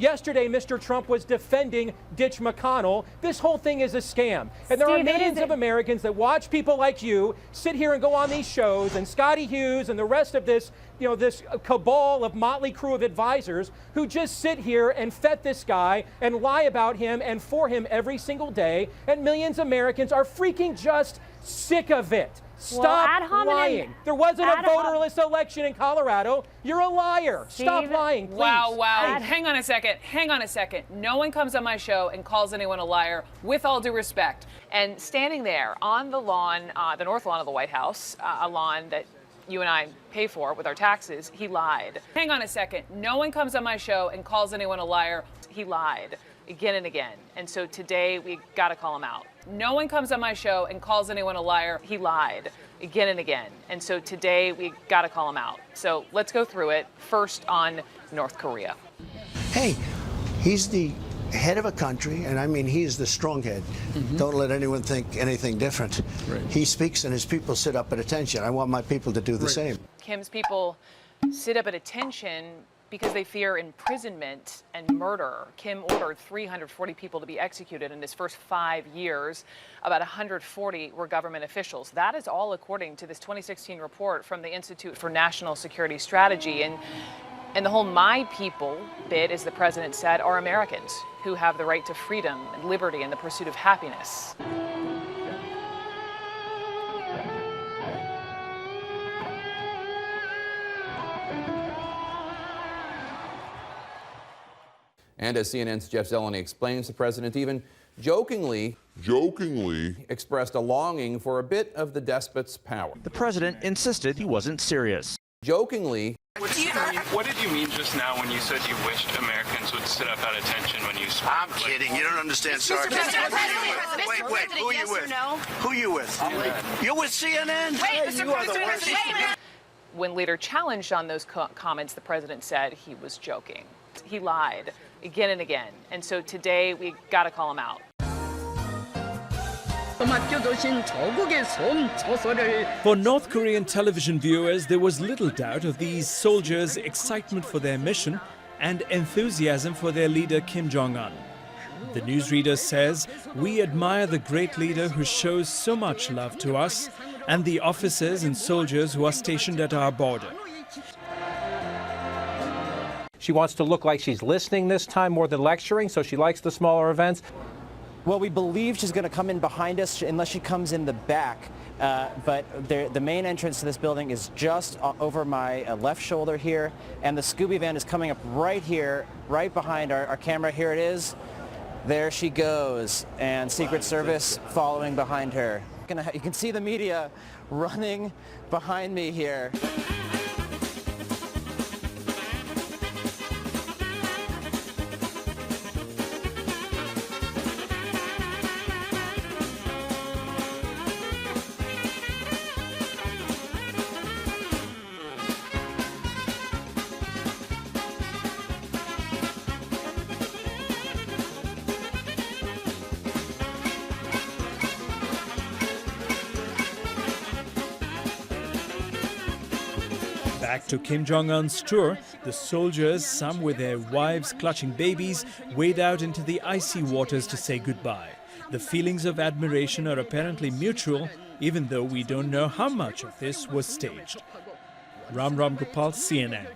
Yesterday, Mr. Trump was defending Ditch McConnell. This whole thing is a scam. And there are millions of Americans that watch people like you sit here and go on these shows, and Scotty Hughes and the rest of this, this cabal of motley crew of advisors who just sit here and fet this guy and lie about him and for him every single day. And millions of Americans are freaking just sick of it. Stop lying. There wasn't a voterless election in Colorado. You're a liar. Stop lying, please. Wow. Hang on a second. No one comes on my show and calls anyone a liar, with all due respect. And standing there on the lawn, the north lawn of the White House, a lawn that you and I pay for with our taxes, he lied. Hang on a second. No one comes on my show and calls anyone a liar. He lied again and again. And so today we got to call him out. No one comes on my show and calls anyone a liar. He lied again and again. And so today we got to call him out. So let's go through it. First on North Korea. Hey, he's the head of a country, and I mean, he's the strong head. Don't let anyone think anything different. He speaks and his people sit up at attention. I want my people to do the same. Kim's people sit up at attention because they fear imprisonment and murder. Kim ordered 340 people to be executed in his first 5 years. About 140 were government officials. That is all according to this 2016 report from the Institute for National Security Strategy. And the whole My People bit, as the president said, are Americans who have the right to freedom and liberty and the pursuit of happiness. And as CNN's Jeff Zeleny explains, the president even jokingly expressed a longing for a bit of the despot's power. The president insisted he wasn't serious. Jokingly. What did you mean just now when you said you wished Americans would sit up at attention when you spoke? I'm kidding. You don't understand sarcasm. Wait. Who are you with? Who are you with? You're with CNN? When later challenged on those comments, the president said he was joking. He lied again and again. And so today we got to call him out. For North Korean television viewers, there was little doubt of these soldiers' excitement for their mission and enthusiasm for their leader Kim Jong-un. The newsreader says, "We admire the great leader who shows so much love to us and the officers and soldiers who are stationed at our border." She wants to look like she's listening this time more than lecturing, so she likes the smaller events. Well, we believe she's going to come in behind us unless she comes in the back. But the main entrance to this building is just over my left shoulder here. And the Scooby van is coming up right here, right behind our camera. Here it is. There she goes. And Secret Service following behind her. You can see the media running behind me here. Back to Kim Jong-un's tour, the soldiers, some with their wives clutching babies, wade out into the icy waters to say goodbye. The feelings of admiration are apparently mutual, even though we don't know how much of this was staged. Ram Gopal, CNN.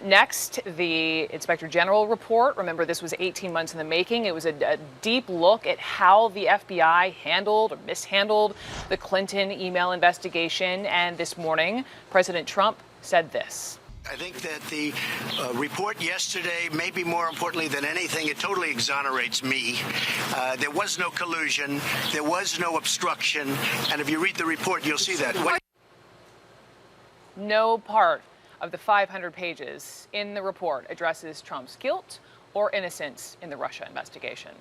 Next, the Inspector General report. Remember, this was 18 months in the making. It was a deep look at how the FBI handled or mishandled the Clinton email investigation. And this morning, President Trump said this. I think that the report yesterday, maybe more importantly than anything, it totally exonerates me. There was no collusion. There was no obstruction. And if you read the report, you'll see that. No part of the 500 pages in the report addresses Trump's guilt or innocence in the Russia investigation.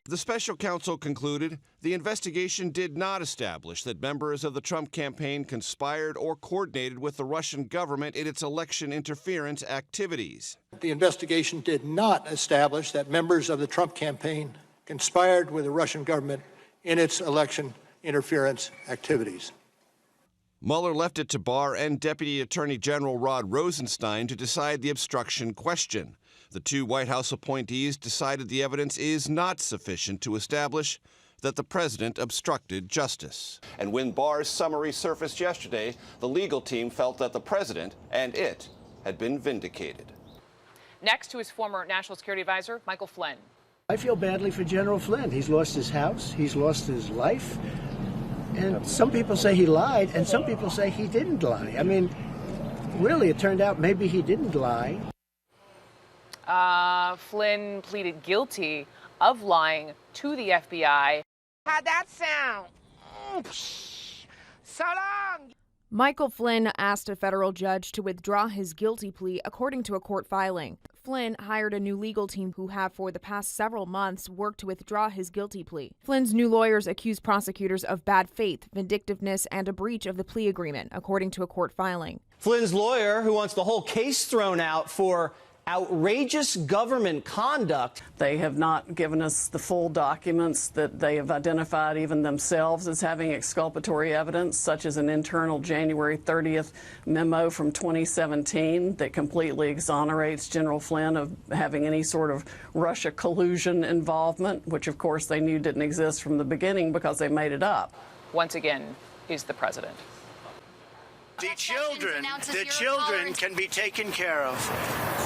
The special counsel concluded the investigation did not establish that members of the Trump campaign conspired or coordinated with the Russian government in its election interference activities. The investigation did not establish that members of the Trump campaign conspired with the Russian government in its election interference activities. Mueller left it to Barr and Deputy Attorney General Rod Rosenstein to decide the obstruction question. The two White House appointees decided the evidence is not sufficient to establish that the president obstructed justice. And when Barr's summary surfaced yesterday, the legal team felt that the president and it had been vindicated. Next to his former National Security Advisor, Michael Flynn. I feel badly for General Flynn. He's lost his house, he's lost his life, and some people say he lied, and some people say he didn't lie. I mean, really, it turned out maybe he didn't lie. Flynn pleaded guilty of lying to the FBI. How'd that sound? So long! Michael Flynn asked a federal judge to withdraw his guilty plea, according to a court filing. Flynn hired a new legal team who have for the past several months worked to withdraw his guilty plea. Flynn's new lawyers accused prosecutors of bad faith, vindictiveness, and a breach of the plea agreement, according to a court filing. Flynn's lawyer, who wants the whole case thrown out for outrageous government conduct. They have not given us the full documents that they have identified even themselves as having exculpatory evidence, such as an internal January 30th memo from 2017 that completely exonerates General Flynn of having any sort of Russia collusion involvement, which of course they knew didn't exist from the beginning because they made it up. Once again, is the president. The children can be taken care of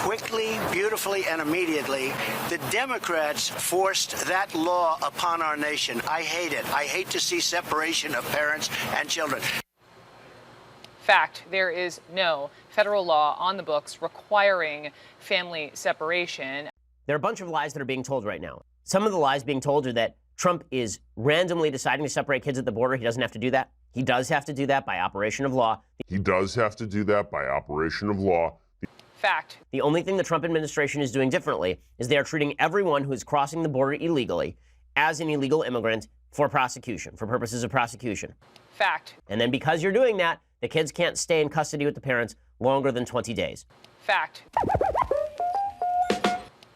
quickly, beautifully, and immediately. The Democrats forced that law upon our nation. I hate it. I hate to see separation of parents and children. Fact, there is no federal law on the books requiring family separation. There are a bunch of lies that are being told right now. Some of the lies being told are that Trump is randomly deciding to separate kids at the border. He doesn't have to do that. He does have to do that by operation of law. He does have to do that by operation of law. Fact. The only thing the Trump administration is doing differently is they are treating everyone who is crossing the border illegally as an illegal immigrant for prosecution, for purposes of prosecution. Fact. And then because you're doing that, the kids can't stay in custody with the parents longer than 20 days. Fact.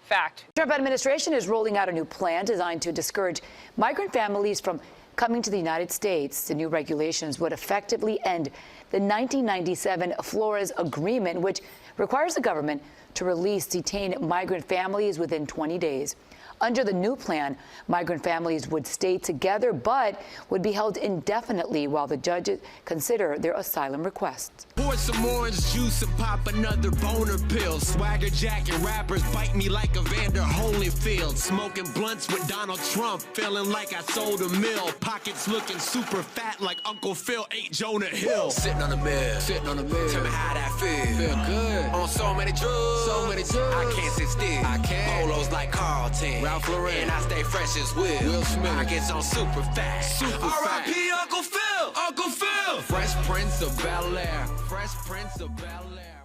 Fact. The Trump administration is rolling out a new plan designed to discourage migrant families from coming to the United States. The new regulations would effectively end the 1997 Flores Agreement, which requires the government to release detained migrant families within 20 days. Under the new plan, migrant families would stay together but would be held indefinitely while the judges consider their asylum requests. Pour some orange juice and pop another boner pill. Swagger jacking rappers bite me like a Vander Holyfield. Smoking blunts with Donald Trump, feeling like I sold a mill. Pockets looking super fat like Uncle Phil ate Jonah Hill. Sitting on the mill, tell me how that feel good. On so many drugs, I can't sit still. I can't. Polos like Carlton, Ralph Lauren, and I stay fresh as Will Smith. Pockets on super fast. R.I.P. Uncle Phil, Fresh Prince of Bel-Air, Fresh Prince of Bel-Air.